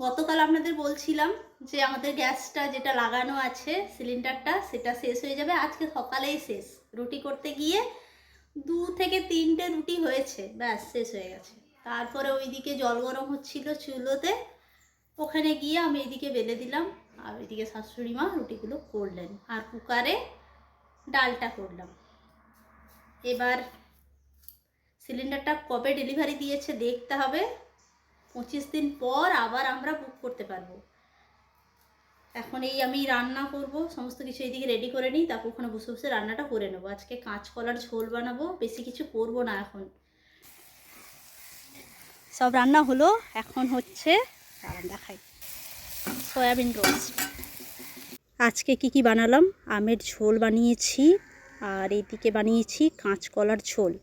গতকাল আপনাদের বলছিলাম যে আমাদের গ্যাসটা যেটা লাগানো আছে সিলিন্ডারটা সেটা শেষ হয়ে যাবে, আজকে সকালেই শেষ। রুটি করতে গিয়ে 2 থেকে 3টে রুটি হয়েছে, ব্যাস শেষ হয়ে গেছে। তারপরে ওইদিকে জল গরম হচ্ছিল চুলোতে, ওখানে গিয়ে আমি এইদিকে বেলে দিলাম, আর ওইদিকে শাশুড়ি মা রুটিগুলো করলেন, আর কুকারে ডালটা করলাম। এবার সিলিন্ডারটা কবে ডেলিভারি দিয়েছে দেখতে হবে, 25 দিন পর আবার আমরা বুক করতে পারবো। এখন এই আমি রান্না করব, সমস্ত কিছু এইদিকে রেডি করে নিই, তারপর ওখানে বসে বসে রান্নাটা করে নেবো। আজকে কাঁচকলার ঝোল বানাবো, বেশি কিছু করব না। এখন সব রান্না হলো, এখন হচ্ছে দেখাই সয়াবিন রোস্ট। আজকে কি বানালাম, আমের ঝোল বানিয়েছি, আর এইদিকে বানিয়েছি কাঁচকলার ঝোল।